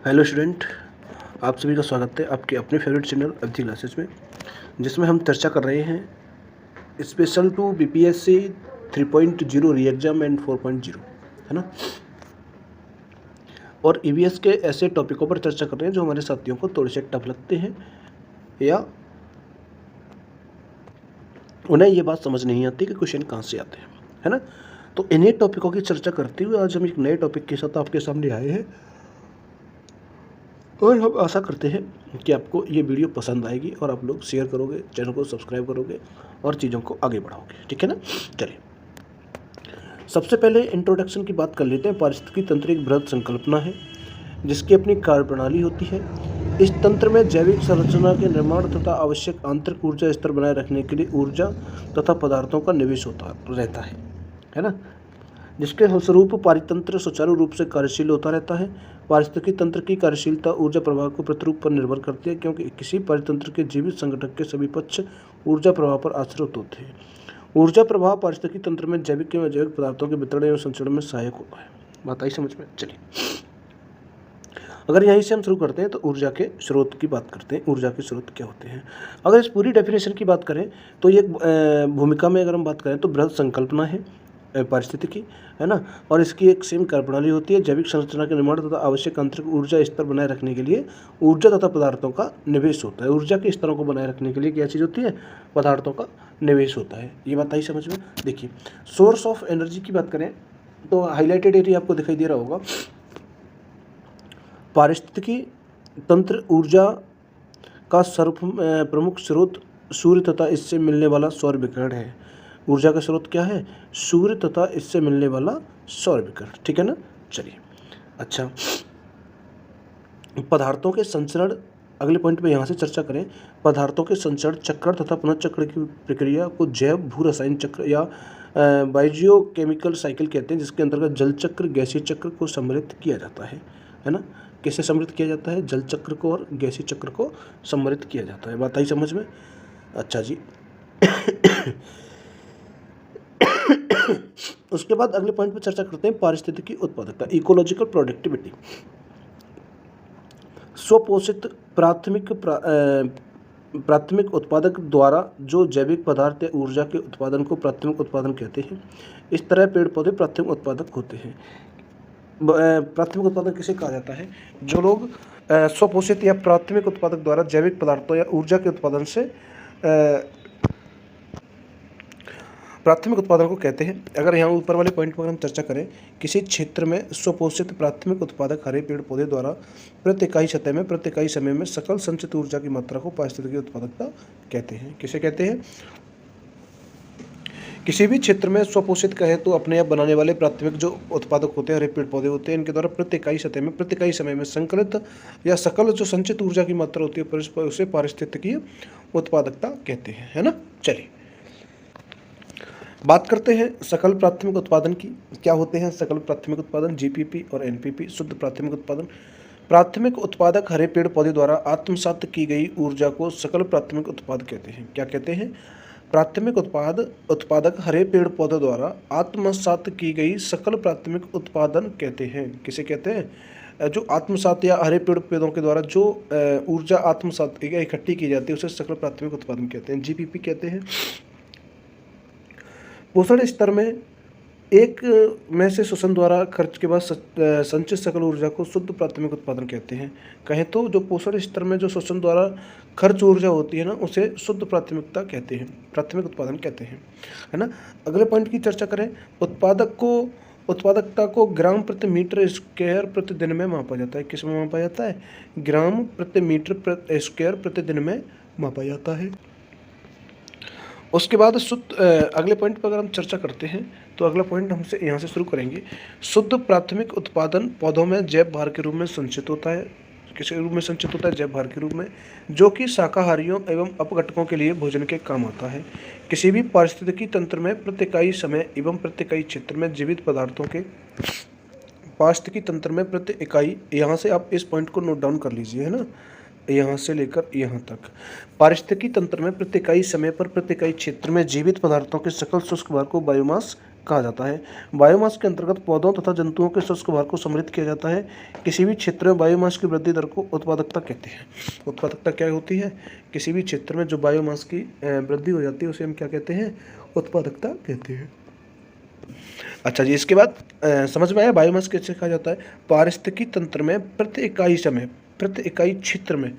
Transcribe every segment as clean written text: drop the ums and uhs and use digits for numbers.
Hello student, आप सभी का स्वागत है आपके अपने फेवरेट चैनल अवधि क्लासेस में, जिसमें हम चर्चा कर रहे हैं स्पेशल टू बीपीएससी 3.0 री एग्जाम एंड 4.0, है ना। और ईवीएस के ऐसे टॉपिकों पर चर्चा कर रहे हैं जो हमारे साथियों को थोड़े से टफ लगते हैं या उन्हें ये बात समझ नहीं आती कि क्वेश्चन कहाँ से आते हैं, है ना। तो इन्हीं टॉपिकों की चर्चा करते हुए आज हम एक नए टॉपिक के साथ आपके सामने आए हैं और हम आशा करते हैं कि आपको ये वीडियो पसंद आएगी और आप लोग शेयर करोगे, चैनल को सब्सक्राइब करोगे और चीज़ों को आगे बढ़ाओगे, ठीक है ना। चलिए, सबसे पहले इंट्रोडक्शन की बात कर लेते हैं। पारिस्थितिकी तंत्र एक बृहद संकल्पना है जिसकी अपनी कार्यप्रणाली होती है। इस तंत्र में जैविक संरचना के निर्माण तथा आवश्यक आंतरिक ऊर्जा स्तर बनाए रखने के लिए ऊर्जा तथा पदार्थों का निवेश होता रहता है ना, जिसके फलस्वरूप पारितंत्र सुचारू रूप से कार्यशील होता रहता है। पारिस्थितिकी तंत्र की कार्यशीलता ऊर्जा प्रवाह को प्रतिरूप पर निर्भर करती है, क्योंकि किसी पारितंत्र के जीवित संगठक के सभी पक्ष ऊर्जा प्रवाह पर आश्रित होते हैं। ऊर्जा प्रवाह पारिस्थितिकी तंत्र में जैविक एवं अजैविक पदार्थों के वितरण एवं संचरण में सहायक होता है। बात आई समझ में? चलिए, अगर यहीं से हम शुरू करते हैं तो ऊर्जा के स्रोत की बात करते हैं। ऊर्जा के स्रोत क्या होते हैं? अगर इस पूरी डेफिनेशन की बात करें तो ये भूमिका में अगर हम बात करें तो बृहद संकल्पना है पारिस्थितिकी, है ना। और इसकी एक सेम कार्यप्रणाली होती है। जैविक संरचना के निर्माण तथा आवश्यक आंतरिक ऊर्जा स्तर बनाए रखने के लिए ऊर्जा तथा पदार्थों का निवेश होता है। ऊर्जा के स्तरों को बनाए रखने के लिए क्या चीज़ होती है? पदार्थों का निवेश होता है। ये बात आई समझ में? देखिए, सोर्स ऑफ एनर्जी की बात करें तो हाईलाइटेड एरिया आपको दिखाई दे रहा होगा। पारिस्थितिकी तंत्र ऊर्जा का प्रमुख स्रोत सूर्य तथा इससे मिलने वाला सौर विकिरण है। ऊर्जा का स्रोत क्या है? सूर्य तथा इससे मिलने वाला सौर विकिरण, ठीक है ना। चलिए, अच्छा, पदार्थों के संचरण, अगले पॉइंट पे यहाँ से चर्चा करें। पदार्थों के संचरण, चक्र तथा पुनःचक्र की प्रक्रिया को जैव भू रसायन चक्र या बायोकेमिकल साइकिल कहते हैं, जिसके अंतर्गत जल चक्र, गैसीय चक्र को सम्मिलित किया जाता है ना। कैसे सम्मिलित किया जाता है? जल चक्र को और गैसीय चक्र को सम्मिलित किया जाता है। बात आई समझ में? अच्छा जी। उसके बाद अगले पॉइंट पर चर्चा करते हैं पारिस्थितिकी उत्पादकता, इकोलॉजिकल प्रोडक्टिविटी। स्वपोषित प्राथमिक उत्पादक द्वारा जो जैविक पदार्थ या ऊर्जा के उत्पादन को प्राथमिक उत्पादन कहते हैं। इस तरह पेड़ पौधे प्राथमिक उत्पादक होते हैं। प्राथमिक उत्पादन किसे कहा जाता है? जो लोग स्वपोषित या प्राथमिक उत्पादक द्वारा जैविक पदार्थों या ऊर्जा के उत्पादन से प्राथमिक उत्पादन को कहते हैं। अगर यहाँ ऊपर वाले पॉइंट पर हम चर्चा करें, किसी क्षेत्र में स्वपोषित प्राथमिक उत्पादक हरे पेड़ पौधे द्वारा प्रति इकाई सतह में प्रति इकाई समय में सकल संचित ऊर्जा की मात्रा को पारिस्थितिकी उत्पादकता कहते हैं। किसे कहते हैं? किसी भी क्षेत्र में स्वपोषित कहे तो अपने आप बनाने वाले प्राथमिक जो उत्पादक होते हैं, हरे पेड़ पौधे होते हैं, इनके द्वारा प्रति इकाई सतह में प्रति इकाई समय में संकलित या सकल जो संचित ऊर्जा की मात्रा होती है उसे पारिस्थितिकीय उत्पादकता कहते हैं, है ना। चलिए, बात करते हैं सकल प्राथमिक उत्पादन की। क्या होते हैं सकल प्राथमिक उत्पादन? जीपीपी और एनपीपी, शुद्ध प्राथमिक उत्पादन। प्राथमिक उत्पादक हरे पेड़ पौधे द्वारा आत्मसात की गई ऊर्जा को सकल प्राथमिक उत्पाद कहते हैं। क्या कहते हैं? प्राथमिक उत्पादक हरे पेड़ पौधे द्वारा आत्मसात की गई सकल प्राथमिक उत्पादन कहते हैं। किसे कहते हैं? जो आत्मसात या हरे पेड़ पौधों के द्वारा जो ऊर्जा आत्मसात इकट्ठी की जाती है उसे सकल प्राथमिक उत्पादन कहते हैं। जीपीपी कहते हैं। पोषण स्तर में एक में से शोषण द्वारा खर्च के बाद संचित सकल ऊर्जा को शुद्ध प्राथमिक उत्पादन कहते हैं। कहें तो जो पोषण स्तर में जो शोषण द्वारा खर्च ऊर्जा होती है ना, उसे शुद्ध प्राथमिकता कहते हैं, प्राथमिक उत्पादन कहते हैं, है ना। अगले पॉइंट की चर्चा करें, उत्पादकता को ग्राम प्रति मीटर स्क्वायर प्रति दिन में मापा जाता है। किस में मापा जाता है? ग्राम प्रति मीटर स्क्वायर प्रति दिन में मापा जाता है। उसके बाद अगले पॉइंट पर अगर हम चर्चा करते हैं तो अगला पॉइंट हमसे यहाँ से शुरू करेंगे। शुद्ध प्राथमिक उत्पादन पौधों में जैव भार के रूप में संचित होता है। किस रूप में संचित होता है? जैव भार के रूप में, जो कि शाकाहारियों एवं अपघटकों के लिए भोजन के काम आता है। किसी भी पारिस्थितिकी तंत्र में प्रति इकाई समय एवं प्रति इकाई क्षेत्र में जीवित पदार्थों के पारिस्थितिकी तंत्र में प्रति इकाई, यहाँ से आप इस पॉइंट को नोट डाउन कर लीजिए, है ना, यहाँ से लेकर यहाँ तक। पारिस्थितिकी तंत्र में प्रति इकाई समय पर प्रति इकाई क्षेत्र में जीवित पदार्थों के सकल शुष्क भार को बायोमास कहा जाता है। बायोमास के अंतर्गत पौधों तथा जंतुओं के शुष्क भार को सम्मिलित किया जाता है। किसी भी क्षेत्र में बायोमास की वृद्धि दर को उत्पादकता कहते हैं। उत्पादकता क्या होती है? किसी भी क्षेत्र में जो बायोमास की वृद्धि हो जाती है उसे हम क्या कहते हैं? उत्पादकता कहते हैं। अच्छा जी, इसके बाद समझ में आया बायोमास कैसे कहा जाता है? पारिस्थितिकी तंत्र में प्रति इकाई समय, प्रति इकाई क्षेत्र में,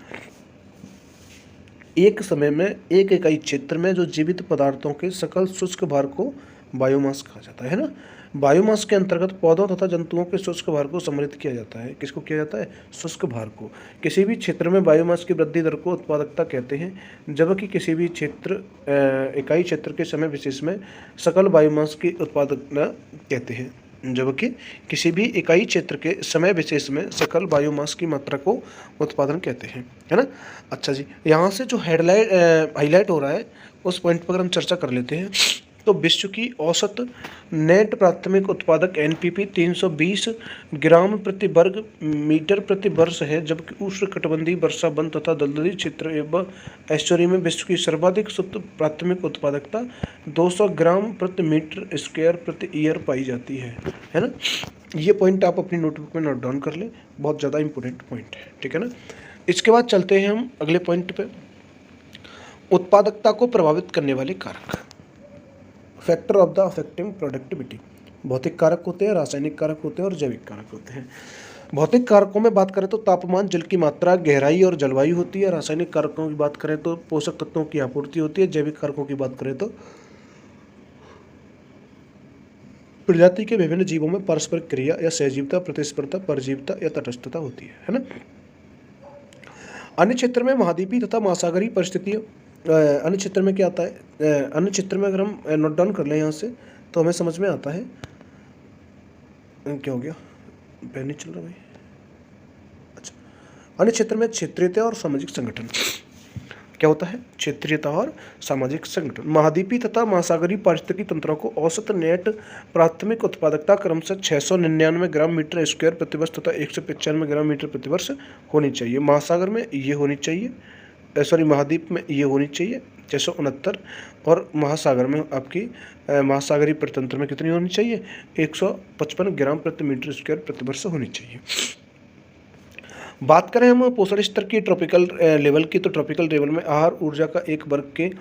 एक समय में एक इकाई क्षेत्र में जो जीवित पदार्थों के सकल शुष्क भार को बायोमास कहा जाता है ना। बायोमास के अंतर्गत पौधों तथा जंतुओं के शुष्क भार को सम्मिलित किया जाता है। किसको किया जाता है? शुष्क भार को। किसी भी क्षेत्र में बायोमास की वृद्धि दर को उत्पादकता कहते हैं, जबकि किसी भी क्षेत्र इकाई क्षेत्र के समय विशेष में सकल बायोमास की उत्पादकता कहते हैं, जबकि किसी भी इकाई क्षेत्र के समय विशेष में सकल बायोमास की मात्रा को उत्पादन कहते हैं, है ना। अच्छा जी, यहाँ से जो हाईलाइट हो रहा है उस पॉइंट पर अगर हम चर्चा कर लेते हैं तो विश्व की औसत नेट प्राथमिक उत्पादक एनपीपी 320 ग्राम प्रति वर्ग मीटर प्रति वर्ष है, जबकि उष्णकटिबंधीय वर्षावन तथा दलदली क्षेत्र एवं एस्चुरी में विश्व की सर्वाधिक शुद्ध प्राथमिक उत्पादकता 200 ग्राम प्रति मीटर स्क्वायर प्रति ईयर पाई जाती है ना। ये पॉइंट आप अपनी नोटबुक में नोट डाउन कर लें, बहुत ज़्यादा इंपॉर्टेंट पॉइंट है, ठीक है ना। इसके बाद चलते हैं हम अगले पॉइंट पे, उत्पादकता को प्रभावित करने वाले कारक, factor of the affecting productivity. भौतिक कारक होते हैं, रासायनिक कारक होते हैं और जैविक कारक होते हैं। भौतिक कारकों में बात करें तो तापमान, जल की मात्रा, गहराई और जलवायु होती है। रासायनिक कारकों की बात करें तो पोषक तत्वों की आपूर्ति होती है। जैविक कारकों की बात करें तो प्रजाति के विभिन्न जीवों में पारस्परिक क्रिया या सहजीवता, प्रतिस्पर्धा, परजीवता या तटस्थता होती है ना। अन्य क्षेत्र में महाद्वीपीय तथा महासागरीय परिस्थितियाँ। अन्य क्षेत्र में क्या आता है? अन्य क्षेत्र में अगर हम नोट डाउन कर लें यहाँ से तो हमें समझ में आता है, क्या हो गया, पेन नहीं चल रहा भाई। अच्छा, अन्य क्षेत्र में क्षेत्रीयता और सामाजिक संगठन। क्या होता है? क्षेत्रीयता और सामाजिक संगठन। महाद्वीपीय तथा महासागरीय पारिस्थितिकी तंत्रों को औसत नेट प्राथमिक उत्पादकता क्रमशः 699 ग्राम मीटर स्क्वायर प्रति वर्ष तथा 195 ग्राम मीटर प्रति वर्ष होनी चाहिए। महासागर में ये होनी चाहिए, महाद्वीप में ये होनी चाहिए 669, और महासागर में आपकी महासागरीय परितंत्र में कितनी होनी चाहिए? 155 ग्राम प्रति मीटर स्क्वायर प्रति वर्ष होनी चाहिए। बात करें हम पोषण स्तर की, ट्रॉपिकल लेवल की, तो ट्रॉपिकल लेवल में आहार ऊर्जा का एक वर्ग के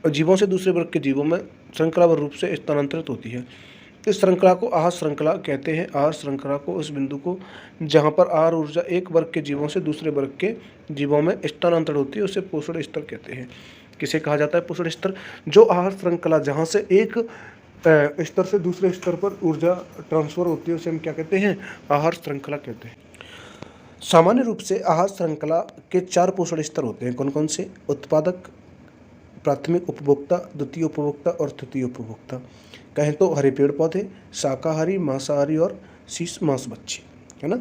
जीवों से दूसरे वर्ग के जीवों में श्रृंखलाबद्ध रूप से स्थानांतरित होती है। इस श्रृंखला को आहार श्रृंखला कहते हैं। आहार श्रृंखला को उस बिंदु को जहाँ पर आहार ऊर्जा एक वर्ग के जीवों से दूसरे वर्ग के जीवों में स्थानांतरित होती है उसे पोषण स्तर कहते हैं। किसे कहा जाता है पोषण स्तर? जो आहार श्रृंखला जहाँ से एक स्तर से दूसरे स्तर पर ऊर्जा ट्रांसफर होती है उसे हम क्या कहते हैं? आहार श्रृंखला कहते हैं। सामान्य रूप से आहार श्रृंखला के 4 पोषण स्तर होते हैं। कौन कौन से? उत्पादक, प्राथमिक उपभोक्ता, द्वितीय उपभोक्ता और तृतीय उपभोक्ता। कहें तो हरे पेड़ पौधे, शाकाहारी, मांसाहारी और शीश मांस बच्चे, है ना।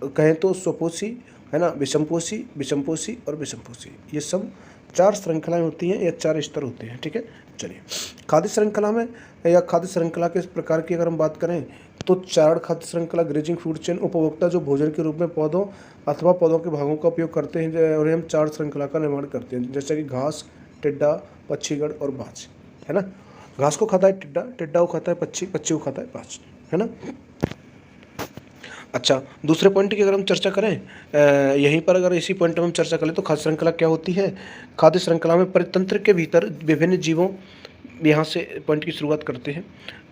कहें तो स्वपोषी, है ना, विषमपोषी, विषमपोषी और विषमपोषी। ये सब 4 श्रृंखलाएं होती हैं या 4 स्तर होते हैं, ठीक है। चलिए, खाद्य श्रृंखला में या खाद्य श्रृंखला के प्रकार की अगर हम बात करें तो चारण खाद्य श्रृंखला, ग्रेजिंग फूड चेन। उपभोक्ता जो भोजन के रूप में पौधों अथवा पौधों के भागों का उपयोग करते हैं और हम 4 श्रृंखला का निर्माण करते हैं, जैसे कि घास, टिड्डा, पक्षीगण और बाज, है ना। घास को खाता है टिड्डा, टिड्डा को खाता है पक्षी, पक्षी को खाता है बाज, है ना। अच्छा, दूसरे पॉइंट की अगर हम चर्चा करें, यहीं पर अगर इसी पॉइंट में हम चर्चा करें तो खाद्य श्रृंखला क्या होती है? खाद्य श्रृंखला में परितंत्र के भीतर विभिन्न जीवों, यहाँ से पॉइंट की शुरुआत करते हैं।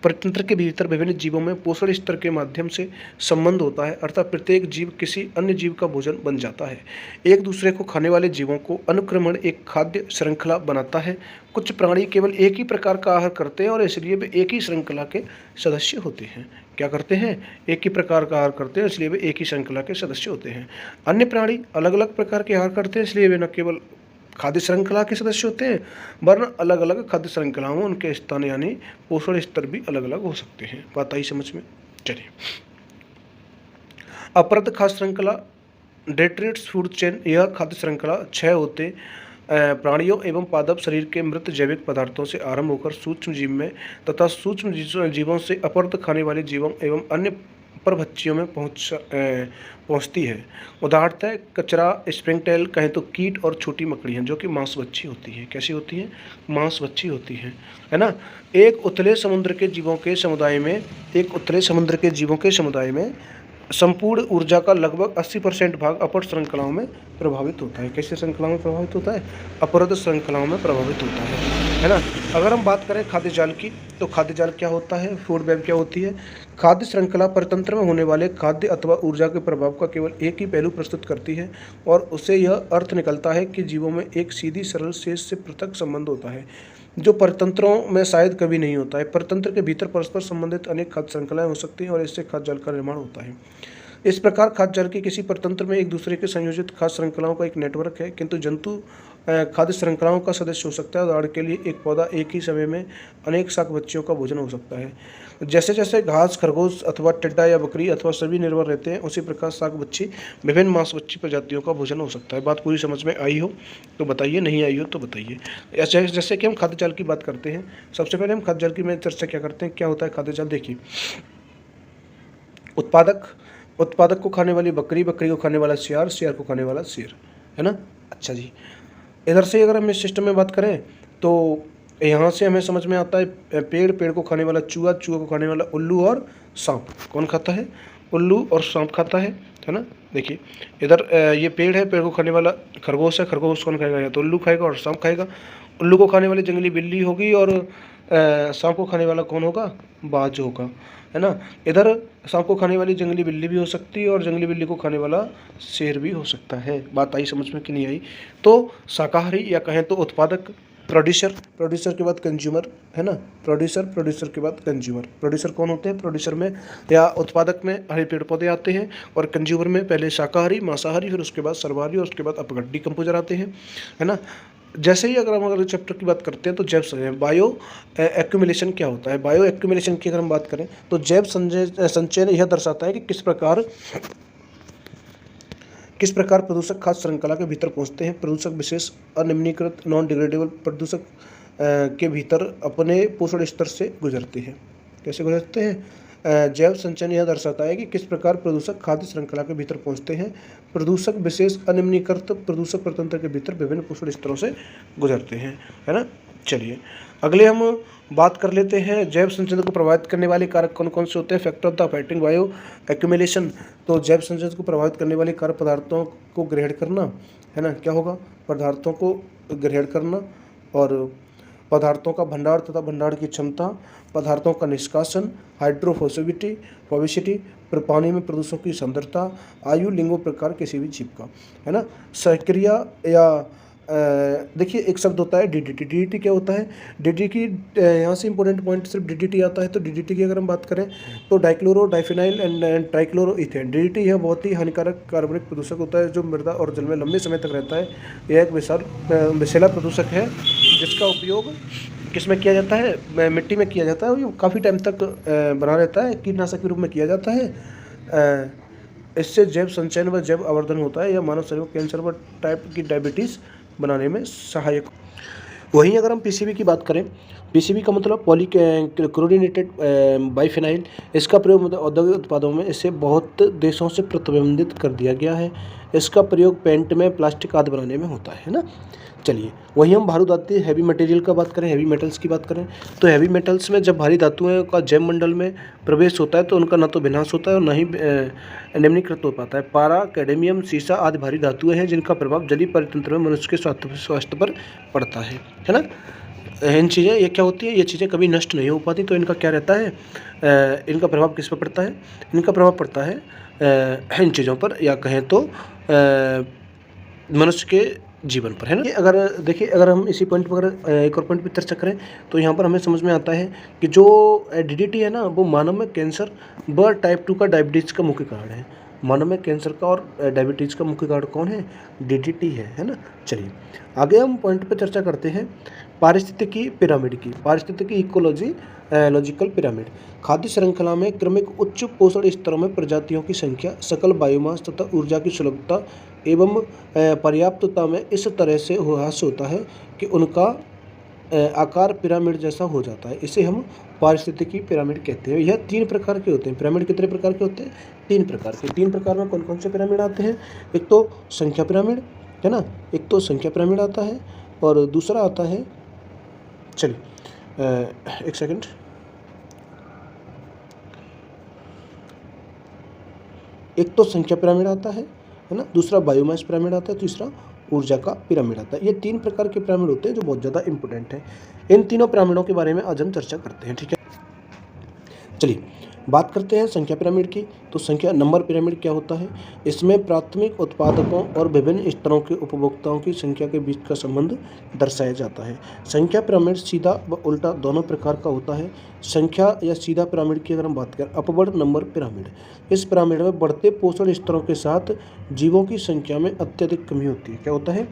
परितंत्र के भीतर विभिन्न जीवों में पोषण स्तर के माध्यम से संबंध होता है, अर्थात प्रत्येक जीव किसी अन्य जीव का भोजन बन जाता है। एक दूसरे को खाने वाले जीवों को अनुक्रमण एक खाद्य श्रृंखला बनाता है। कुछ प्राणी केवल एक ही प्रकार का आहार करते हैं और इसलिए वे एक ही श्रृंखला के सदस्य होते हैं। क्या करते हैं? एक ही प्रकार का आहार करते हैं, इसलिए वे एक ही श्रृंखला के सदस्य होते हैं। अन्य प्राणी अलग अलग प्रकार के आहार करते हैं, इसलिए वे न केवल खाद्य श्रृंखला के सदस्य होते हैं वरन अलग अलग खाद्य श्रृंखलाओं में उनके स्थान यानी पोषण स्तर भी अलग अलग हो सकते हैं। बात आई समझ में? चलिए, अपरद खाद्य श्रृंखला, डेट्रेट्स फूड चेन। यह खाद्य श्रृंखला 6 होते प्राणियों एवं पादप शरीर के मृत जैविक पदार्थों से आरंभ होकर सूक्ष्म जीव में तथा सूक्ष्म जीवों से अपरद खाने वाले जीवों एवं अन्य परभक्षियों में पहुंचती है। उदाहरणतः कचरा, स्प्रिंगटेल, कहें तो कीट और छोटी मकड़ियाँ जो कि मांसभक्षी होती हैं। कैसी होती हैं? मांसभक्षी होती हैं, है ना। एक उथले समुद्र के जीवों के समुदाय में संपूर्ण ऊर्जा का लगभग 80% भाग अपवर्त श्रृंखलाओं में प्रभावित होता है। कैसे श्रृंखलाओं में प्रभावित होता है? अपवर्त श्रृंखलाओं में प्रभावित होता है ना। अगर हम बात करें खाद्य जाल की, तो खाद्य जाल क्या होता है? फूड वेब क्या होती है? खाद्य श्रृंखला परतंत्र में होने वाले खाद्य अथवा ऊर्जा के प्रभाव का केवल एक ही पहलू प्रस्तुत करती है और उससे यह अर्थ निकलता है कि जीवों में एक सीधी सरल शेष से पृथक संबंध होता है जो परतंत्रों में शायद कभी नहीं होता है। परतंत्र के भीतर परस्पर संबंधित अनेक खाद्य श्रृंखलाएं हो सकती हैं और इससे खाद्य जाल का निर्माण होता है। इस प्रकार खाद्य जाल के किसी परतंत्र में एक दूसरे के संयोजित खाद्य श्रृंखलाओं का एक नेटवर्क है, किंतु जंतु खाद्य श्रृंखलाओं का सदस्य हो सकता है। उदाहरण के लिए एक पौधा एक ही समय में अनेक शाक बच्चियों का भोजन हो सकता है। जैसे जैसे घास, खरगोश अथवा टिड्डा या बकरी अथवा सभी निर्भर रहते हैं, उसी प्रकार शाक बच्ची विभिन्न मांसभक्षी प्रजातियों का भोजन हो सकता है। बात पूरी समझ में आई हो तो बताइए, नहीं आई हो तो बताइए। जैसे कि हम खाद्य जाल की बात करते हैं, सबसे पहले हम खाद्य जाल की में चर्चा क्या करते हैं, क्या होता है खाद्य जाल। देखिए, उत्पादक को खाने वाली बकरी, बकरी को खाने वाला सियार, सियार को खाने वाला शेर, है ना। अच्छा जी, इधर से अगर हम इस सिस्टम में बात करें तो यहाँ से हमें समझ में आता है पेड़, पेड़ को खाने वाला चूहा, चूहा को खाने वाला उल्लू और सांप। कौन खाता है? उल्लू और सांप खाता है ना। देखिए इधर ये पेड़ है, पेड़ को खाने वाला खरगोश है, खरगोश कौन खाएगा? या तो उल्लू खाएगा और सांप खाएगा। उल्लू को खाने वाली जंगली बिल्ली होगी और सांप को खाने वाला कौन होगा? बाज होगा, है ना। इधर सांप को खाने वाली जंगली बिल्ली भी हो सकती है और जंगली बिल्ली को खाने वाला शेर भी हो सकता है। बात आई समझ में कि नहीं आई? तो शाकाहारी या कहें तो उत्पादक, प्रोड्यूसर, प्रोड्यूसर के बाद कंज्यूमर, है ना। प्रोड्यूसर, प्रोड्यूसर के बाद कंज्यूमर। प्रोड्यूसर कौन होते हैं? प्रोड्यूसर में या उत्पादक में हरे पेड़ पौधे आते हैं और कंज्यूमर में पहले शाकाहारी, मांसाहारी, फिर उसके बाद सर्वाहारी और उसके बाद अपघट डिकम्पोजर आते हैं, है ना। जैसे ही अगर हम अगले चैप्टर की बात करते हैं तो जैव बायो एक्यूमुलेशन क्या होता है। बायो एक्यूमुलेशन की अगर हम बात करें तो जैव संचयन यह दर्शाता है कि किस प्रकार प्रदूषक खाद्य श्रृंखला के भीतर पहुंचते हैं। प्रदूषक विशेष अनिम्नीकृत नॉन डिग्रेडेबल प्रदूषक के भीतर अपने पोषण स्तर से गुजरते हैं। कैसे गुजरते हैं? जैव संचयन यह दर्शाता है कि किस प्रकार प्रदूषक खाद्य श्रृंखला के भीतर पहुंचते हैं। प्रदूषक विशेष अनिम्नीकृत प्रदूषक प्रतंत्र के भीतर विभिन्न पोषण स्तरों से गुजरते हैं, है ना। चलिए अगले हम बात कर लेते हैं जैव संचयन को प्रभावित करने वाले कारक कौन कौन से होते हैं। Factor of the affecting bio accumulation. तो जैव संचयन को प्रभावित करने वाले कारक पदार्थों को ग्रहण करना, है ना। क्या होगा? पदार्थों को ग्रहण करना और पदार्थों का भंडार तथा भंडार की क्षमता, पदार्थों का निष्कासन, हाइड्रोफोबिसिटी, पानी में प्रदूषकों की सांद्रता, आयु, लिंगो प्रकार किसी भी जीव का, है ना। सक्रिया या देखिए एक शब्द होता है डीडीटी। डीडीटी क्या होता है? डीडीटी यहाँ से इंपॉर्टेंट पॉइंट सिर्फ डीडीटी आता है। तो डीडीटी की अगर हम बात करें तो डाइक्लोरो डाइफिनाइल एंड ट्राइक्लोरोइथेन। डीडीटी यह बहुत ही हानिकारक कार्बनिक प्रदूषक होता है जो मृदा और जल में लंबे समय तक रहता है। यह एक विषैला प्रदूषक है जिसका उपयोग किस में किया जाता है? मिट्टी में किया जाता है। ये काफ़ी टाइम तक बना रहता है, कीटनाशक के रूप में किया जाता है। इससे जैव संचयन व जैव आवर्धन होता है। यह मानव शरीर को कैंसर व टाइप की डायबिटीज़ बनाने में सहायक। वहीं अगर हम पीसीबी की बात करें, पीसीबी का मतलब पॉलीक्लोरिनेटेड बाइफिनाइल। इसका प्रयोग औद्योगिक उत्पादों में इसे बहुत देशों से प्रतिबंधित कर दिया गया है। इसका प्रयोग पेंट में, प्लास्टिक आदि बनाने में होता है ना। चलिए वहीं हम भारी धातु हैवी मटेरियल का बात करें, हैवी मेटल्स की बात करें तो हैवी मेटल्स में जब भारी धातुओं का जैव मंडल में प्रवेश होता है तो उनका न तो विनाश होता है और न ही निम्नीकृत हो पाता है। पारा, कैडमियम, सीसा आदि भारी धातुएं हैं जिनका प्रभाव जलीय परितंत्र में मनुष्य के स्वास्थ्य पर पड़ता है ना। इन चीज़ें ये क्या होती है? ये चीज़ें कभी नष्ट नहीं हो पाती। तो इनका क्या रहता है? इनका प्रभाव किस पर पड़ता है? इनका प्रभाव पड़ता है इन चीज़ों पर, या कहें तो मनुष्य के जीवन पर, है ना। अगर देखिए अगर हम इसी पॉइंट पर अगर एक और पॉइंट पर चर्चा करें तो यहाँ पर हमें समझ में आता है कि जो डीडीटी है ना वो मानव में कैंसर व टाइप 2 का डायबिटीज़ का मुख्य कारण है। मानव में कैंसर का और डायबिटीज़ का मुख्य कारण कौन है? डीडीटी है ना। चलिए आगे हम पॉइंट पर चर्चा करते हैं पारिस्थितिकी पिरामिड की। पारिस्थितिकी इकोलॉजी लॉजिकल पिरामिड। खाद्य श्रृंखला में क्रमिक उच्च पोषण स्तरों में प्रजातियों की संख्या, सकल बायोमास तथा ऊर्जा की सुलभता एवं पर्याप्तता में इस तरह से ह्रास होता है कि उनका आकार पिरामिड जैसा हो जाता है, इसे हम पारिस्थितिकी पिरामिड कहते हैं। यह 3 प्रकार के होते हैं। पिरामिड कितने प्रकार के होते हैं? 3 प्रकार के। 3 प्रकार में कौन कौन से पिरामिड आते हैं? एक तो संख्या पिरामिड, है ना, एक तो संख्या पिरामिड आता है और दूसरा आता है, चलिए एक सेकंड, एक तो संख्या पिरामिड आता है ना, दूसरा बायोमास पिरामिड आता है, तीसरा ऊर्जा का पिरामिड आता है। ये 3 प्रकार के पिरामिड होते हैं जो बहुत ज़्यादा इंपॉर्टेंट हैं। इन तीनों पिरामिडों के बारे में आज हम चर्चा करते हैं, ठीक है। चलिए बात करते हैं संख्या पिरामिड की। तो संख्या नंबर पिरामिड क्या होता है? इसमें प्राथमिक उत्पादकों और विभिन्न स्तरों के उपभोक्ताओं की संख्या के बीच का संबंध दर्शाया जाता है। संख्या पिरामिड सीधा व उल्टा दोनों प्रकार का होता है। संख्या या सीधा पिरामिड की अगर हम बात करें, अपवर्ड नंबर पिरामिड, इस पिरामिड में बढ़ते पोषण स्तरों के साथ जीवों की संख्या में अत्यधिक कमी होती है। क्या होता है?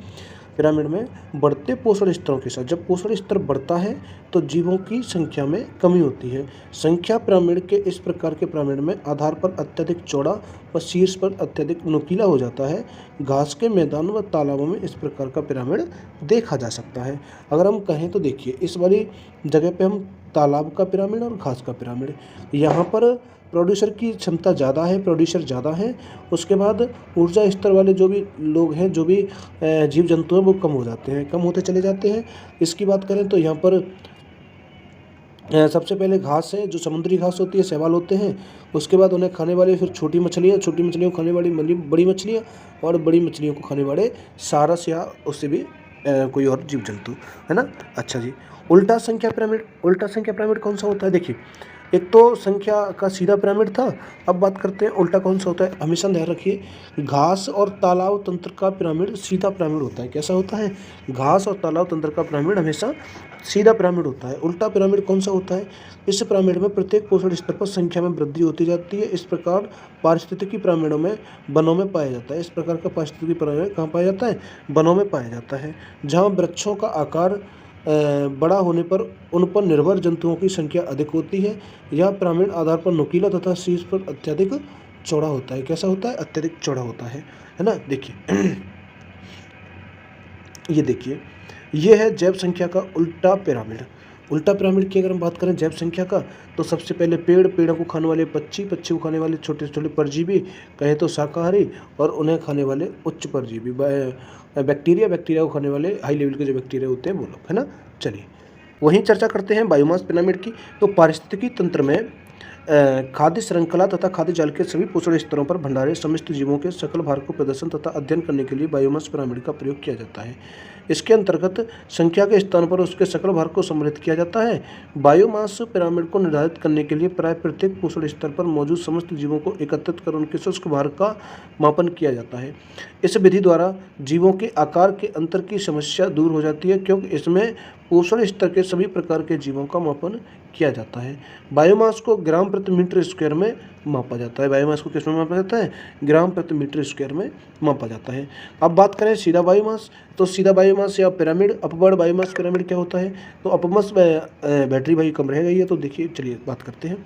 पिरामिड में बढ़ते पोषण स्तरों के साथ, जब पोषण स्तर बढ़ता है तो जीवों की संख्या में कमी होती है। संख्या पिरामिड के इस प्रकार के पिरामिड में आधार पर अत्यधिक चौड़ा व शीर्ष पर अत्यधिक नुकीला हो जाता है। घास के मैदान व तालाबों में इस प्रकार का पिरामिड देखा जा सकता है। अगर हम कहें तो देखिए, इस वाली जगह पे हम तालाब का पिरामिड और घास का पिरामिड, यहाँ पर प्रोड्यूसर की क्षमता ज़्यादा है, प्रोड्यूसर ज़्यादा है। उसके बाद ऊर्जा स्तर वाले जो भी लोग हैं, जो भी जीव जंतु हैं, वो कम हो जाते हैं, कम होते चले जाते हैं। इसकी बात करें तो यहाँ पर सबसे पहले घास है, जो समुद्री घास होती है, शैवाल होते हैं। उसके बाद उन्हें खाने वाले फिर छोटी मछलियाँ, छोटी मछलियों को खाने वाली बड़ी मछलियाँ, और बड़ी मछलियों को खाने वाले सारस या उससे भी कोई और जीव जंतु, है ना। अच्छा जी, उल्टा संख्या पिरामिड। उल्टा संख्या पिरामिड कौन सा होता है? देखिए, एक तो संख्या का सीधा पिरामिड था, अब बात करते हैं उल्टा कौन सा होता है। हमेशा ध्यान रखिए, घास और तालाब तंत्र का पिरामिड सीधा पिरामिड होता है। कैसा होता है? घास और तालाब तंत्र का पिरामिड हमेशा सीधा पिरामिड होता है। उल्टा पिरामिड कौन सा होता है? इस पिरामिड में प्रत्येक पोषण स्तर पर संख्या में वृद्धि होती जाती है। इस प्रकार पारिस्थितिकी पिरामिडों में वनों में पाया जाता है। इस प्रकार का पारिस्थितिकी पिरामिड कहाँ पाया जाता है? वनों में पाया जाता है, जहाँ वृक्षों का आकार बड़ा होने पर उन पर निर्भर जंतुओं की संख्या अधिक होती है। यह पिरामिड आधार पर नुकीला तथा शीर्ष पर अत्यधिक चौड़ा होता है। कैसा होता है? अत्यधिक चौड़ा होता है ना। देखिए ये देखिए, ये है जैव संख्या का उल्टा पिरामिड। उल्टा पिरामिड की अगर हम बात करें जैव संख्या का, तो सबसे पहले पेड़ों को खाने वाले पक्षी, को खाने वाले छोटे छोटे परजीवी, कहें तो शाकाहारी, और उन्हें खाने वाले उच्च परजीवी, बैक्टीरिया को खाने वाले हाई लेवल के जो बैक्टीरिया होते हैं वो लोग, है ना। चलिए वहीं चर्चा करते हैं बायोमास पिरामिड की। तो पारिस्थितिकी तंत्र में खाद्य श्रृंखला तथा खाद्य जाल के सभी पोषण स्तरों पर भंडारे समस्त जीवों के सकल भार को प्रदर्शन तथा अध्ययन करने के लिए बायोमास पिरामिड का प्रयोग किया जाता है। इसके अंतर्गत संख्या के स्थान पर उसके सकल भार को सम्मिलित किया जाता है। बायोमास पिरामिड को निर्धारित करने के लिए प्राय प्रत्येक पोषण स्तर पर मौजूद समस्त जीवों को एकत्रित कर उनके शुष्क भार का मापन किया जाता है। इस विधि द्वारा जीवों के आकार के अंतर की समस्या दूर हो जाती है, क्योंकि इसमें पोषण स्तर के सभी प्रकार के जीवों का मापन किया जाता है। बायोमास को ग्राम प्रति मीटर स्क्वायर में मापा जाता है। बायोमास को किस में मापा जाता है? ग्राम प्रति मीटर स्क्वायर में मापा जाता है। अब बात करें सीधा बायोमास, तो सीधा बायोमास या पिरामिड, अपवर्ड बायोमास पिरामिड क्या होता है? तो अपमास बैटरी भाई कम रह गई है, तो देखिए चलिए बात करते हैं।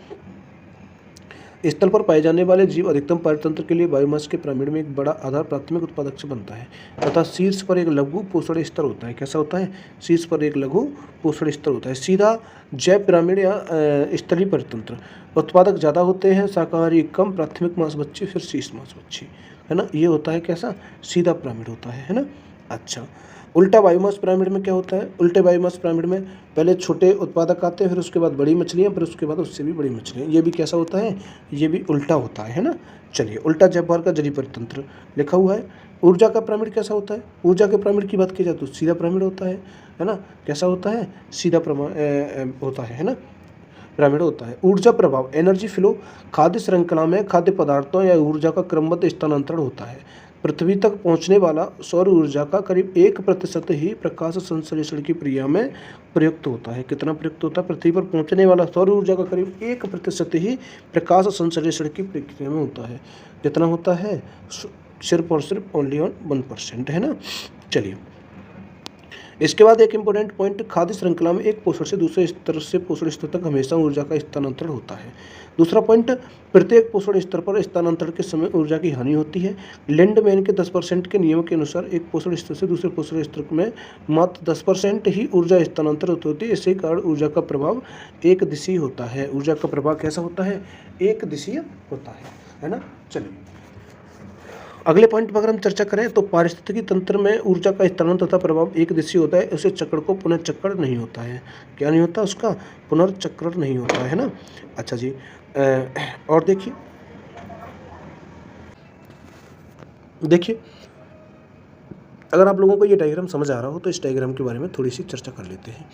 स्थल पर पाए जाने वाले जीव अधिकतम पारतंत्र के लिए बायोमास के पिरामिड में एक बड़ा आधार प्राथमिक उत्पादक से बनता है तथा शीर्ष पर एक लघु पोषण स्तर होता है। कैसा होता है? शीर्ष पर एक लघु पोषण स्तर होता है। सीधा जैव पिरामिड या स्थलीय परितंत्र, उत्पादक ज़्यादा होते हैं, शाकाहारी कम, प्राथमिक मांस बच्चे, फिर शीर्ष मांस बच्चे, है ना। ये होता है कैसा? सीधा पिरामिड होता है ना। अच्छा, उल्टा बायोमास पिरामिड में क्या होता है? उल्टे बायोमास पिरामिड में पहले छोटे उत्पादक आते हैं, फिर उसके बाद बड़ी मछलियाँ, फिर उसके बाद उससे भी बड़ी मछलियाँ। ये भी कैसा होता है? ये भी उल्टा होता है ना। चलिए, उल्टा जैव भार का जलीय परितंत्र लिखा हुआ है। ऊर्जा का पिरामिड कैसा होता है? ऊर्जा के पिरामिड की बात की जाए तो सीधा पिरामिड होता है ना। कैसा होता है? सीधा होता है ना, पिरामिड होता है। ऊर्जा प्रभाव, एनर्जी फ्लो, खाद्य श्रृंखला में खाद्य पदार्थों या ऊर्जा का क्रमबद्ध स्थानांतरण होता है। पृथ्वी तक पहुंचने वाला सौर ऊर्जा का करीब 1% ही प्रकाश संश्लेषण की क्रिया में प्रयुक्त होता है। कितना प्रयुक्त होता है? पृथ्वी पर पहुंचने वाला सौर ऊर्जा का करीब 1% ही प्रकाश संश्लेषण की प्रक्रिया में होता है। कितना होता है? सिर्फ और सिर्फ ओनली ऑन 1%, है ना। चलिए, इसके बाद एक इम्पोर्टेंट पॉइंट, खाद्य श्रृंखला में एक पोषण से दूसरे स्तर से पोषण स्तर तक हमेशा ऊर्जा का स्थानांतरण होता है। दूसरा पॉइंट, प्रत्येक पोषण स्तर पर स्थानांतरण के समय ऊर्जा की हानि होती है। लैंडमैन के 10% के नियम के अनुसार एक पोषण स्तर से दूसरे पोषण स्तर में मात्र 10% ही ऊर्जा स्थानांतरित होती है। इसी कारण ऊर्जा का प्रभाव एक दिशीय होता है। ऊर्जा का प्रभाव कैसा होता है? एक दिशीय होता है ना। चलिए अगले पॉइंट पर अगर हम चर्चा करें तो पारिस्थितिकी तंत्र में ऊर्जा का स्थानांतरण तथा प्रभाव एक दिशीय होता है। उसे चक्र को पुनर्चक्रण नहीं होता है। क्या नहीं होता? उसका पुनर्चक्रण नहीं होता है ना। अच्छा जी, और देखिए अगर आप लोगों को ये डायग्राम समझ आ रहा हो तो इस डायग्राम के बारे में थोड़ी सी चर्चा कर लेते हैं।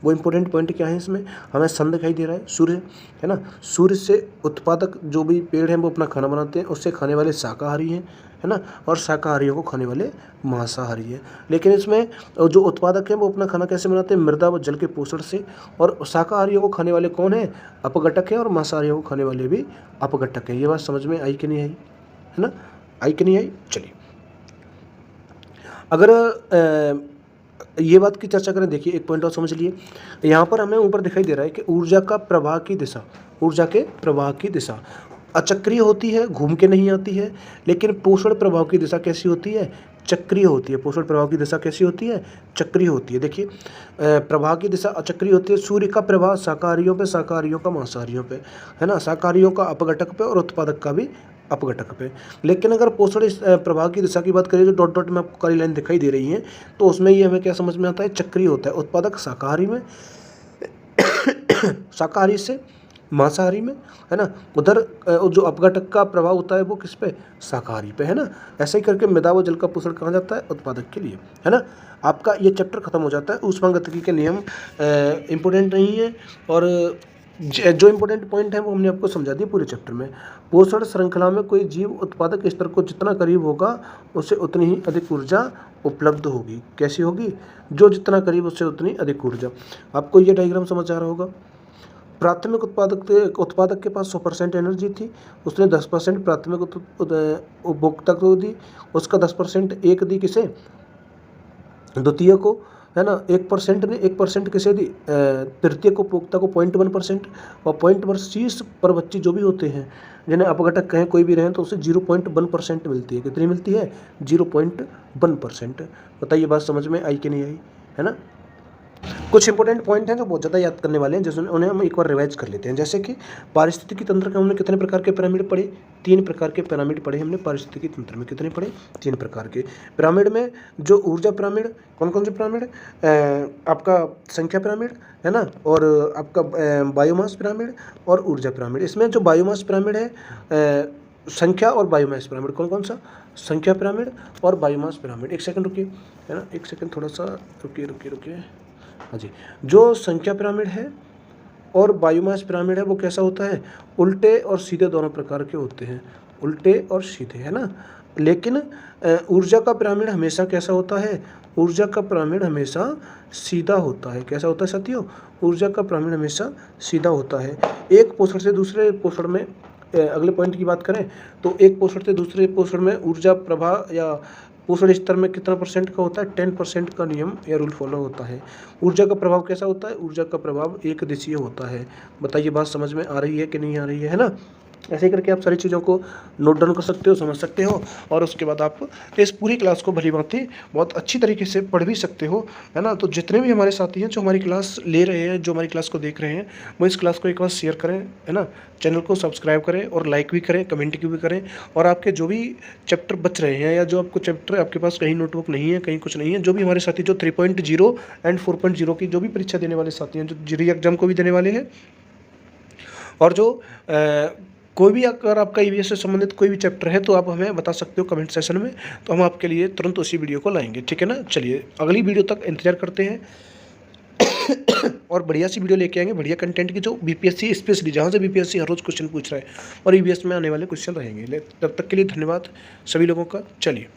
वो इंपॉर्टेंट पॉइंट क्या है इसमें? हमें सन दिखाई दे रहा है, सूर्य है ना। सूर्य से उत्पादक जो भी पेड़ हैं वो अपना खाना बनाते हैं, उससे खाने वाले शाकाहारी हैं, है ना, और शाकाहारियों को खाने वाले मांसाहारी हैं। लेकिन इसमें जो उत्पादक हैं वो अपना खाना कैसे बनाते हैं? मृदा व जल के पोषण से। और शाकाहारियों को खाने वाले कौन हैं? अपघटक हैं, और मांसाहारियों को खाने वाले भी अपघटक हैं। ये बात समझ में आई कि नहीं आई? है ना, आई कि नहीं आई? चलिए अगर ये बात की चर्चा करें, देखिए एक पॉइंट और समझ लिए। यहाँ पर हमें ऊपर दिखाई दे रहा है कि ऊर्जा का प्रवाह की दिशा, ऊर्जा के प्रवाह की दिशा अचक्रीय होती है, घूम के नहीं आती है। लेकिन पोषण प्रभाव की दिशा कैसी होती है? चक्रीय होती है। पोषण प्रभाव की दिशा कैसी होती है? चक्रीय होती है। देखिए प्रवाह की दिशा अचक्रीय होती है। सूर्य का प्रभाव शाकाहारियों पे, शाकाहारियों का मांसाहारियों पे, है ना, शाकाहारियों का अपघटक पे और उत्पादक का भी अपघटक पे। लेकिन अगर पोषण प्रवाह की दिशा की बात करें, जो डॉट डॉट में आपको काली लाइन दिखाई दे रही है, तो उसमें ये हमें क्या समझ में आता है? चक्रीय होता है। उत्पादक शाकाहारी में, शाकाहारी से मांसाहारी में, है ना। उधर जो अपघटक का प्रभाव होता है वो किस पे? शाकाहारी पे, है ना। ऐसे ही करके मृदा व जल का पोषण कहाँ जाता है? उत्पादक के लिए, है ना। आपका ये चैप्टर खत्म हो जाता है। ऊष्मागतिकी के नियम इम्पोर्टेंट नहीं है, और जो इम्पोर्टेंट पॉइंट है वो हमने आपको समझा दिया पूरे चैप्टर में। पोषण श्रृंखला में कोई जीव उत्पादक स्तर को जितना करीब होगा उससे उतनी ही अधिक ऊर्जा उपलब्ध होगी। कैसी होगी? जो जितना करीब उससे उतनी अधिक ऊर्जा। आपको ये डायग्राम समझ आ रहा होगा। प्राथमिक उत्पादक के पास 100% एनर्जी थी, उसने 10% प्राथमिक उपभोक्ता को दी, उसका 10% एक दी किसे? द्वितीय को, है ना। 1% ने 1% किसे दी? तृतीय को, उपभोक्ता को 0.1%। और 0.25 पर बच्चे जो भी होते हैं जिन्हें अपघटक कहें कोई भी रहें, तो उसे 0.1% मिलती है। कितनी मिलती है? 0.1%। बताइए बात समझ में आई कि नहीं आई? है ना। कुछ इंपॉर्टेंट पॉइंट हैं जो बहुत ज़्यादा याद करने वाले हैं, जैसे उन्हें हम एक बार रिवाइज कर लेते हैं। जैसे कि पारिस्थितिकी तंत्र के हमने कितने प्रकार के पिरामिड पढ़े? 3 प्रकार के पिरामिड पढ़े हमने पारिस्थितिकी तंत्र में। कितने पढ़े? 3 प्रकार के पिरामिड में जो ऊर्जा पिरामिड, कौन कौन से पिरामिड? आपका संख्या पिरामिड, है ना, और आपका बायोमास पिरामिड और ऊर्जा पिरामिड। इसमें जो बायोमास पिरामिड है, संख्या और बायोमास पिरामिड, कौन कौन सा? संख्या पिरामिड और बायोमास पिरामिड। एक सेकंड रुकिए, है ना, एक सेकंड, थोड़ा सा रुकिए। हाँ जी, जो संख्या पिरामिड है और बायोमास पिरामिड है वो कैसा होता है? उल्टे और सीधे दोनों प्रकार के होते हैं, उल्टे और सीधे, है ना। लेकिन ऊर्जा का पिरामिड हमेशा कैसा होता है? ऊर्जा का पिरामिड हमेशा सीधा होता है। कैसा होता है साथियों? ऊर्जा का पिरामिड हमेशा सीधा होता है। एक पोषण से दूसरे पोषण में, अगले पॉइंट की बात करें तो एक पोषण से दूसरे पोषण में ऊर्जा प्रवाह या पोषण स्तर में कितना % का होता है? 10% का नियम या रूल फॉलो होता है। ऊर्जा का प्रभाव कैसा होता है? ऊर्जा का प्रभाव एक दिशीय होता है। बताइए बात समझ में आ रही है कि नहीं आ रही है ना। ऐसे ही करके आप सारी चीज़ों को नोट डाउन कर सकते हो, समझ सकते हो, और उसके बाद आप इस पूरी क्लास को भली भांति बहुत अच्छी तरीके से पढ़ भी सकते हो, है ना। तो जितने भी हमारे साथी हैं जो हमारी क्लास ले रहे हैं, जो हमारी क्लास को देख रहे हैं, वो इस क्लास को एक बार शेयर करें, है ना, चैनल को सब्सक्राइब करें और लाइक भी करें, कमेंट भी करें। और आपके जो भी चैप्टर बच रहे हैं या जो आपको चैप्टर आपके पास कहीं नोटबुक नहीं है, कहीं कुछ नहीं है, जो भी हमारे साथी जो 3.0 एंड 4.0 की जो भी परीक्षा देने वाले साथी हैं, जो जीडी एग्जाम को भी देने वाले हैं, और जो कोई भी अगर आपका ईवीएस से संबंधित कोई भी चैप्टर है तो आप हमें बता सकते हो कमेंट सेशन में, तो हम आपके लिए तुरंत उसी वीडियो को लाएंगे, ठीक है ना। चलिए अगली वीडियो तक इंतजार करते हैं और बढ़िया सी वीडियो लेके आएंगे, बढ़िया कंटेंट की, जो बीपीएससी स्पेशली, जहाँ से बीपीएससी हर रोज़ क्वेश्चन पूछ रहा है और ईवीएस में आने वाले क्वेश्चन रहेंगे। तब तक के लिए धन्यवाद सभी लोगों का। चलिए।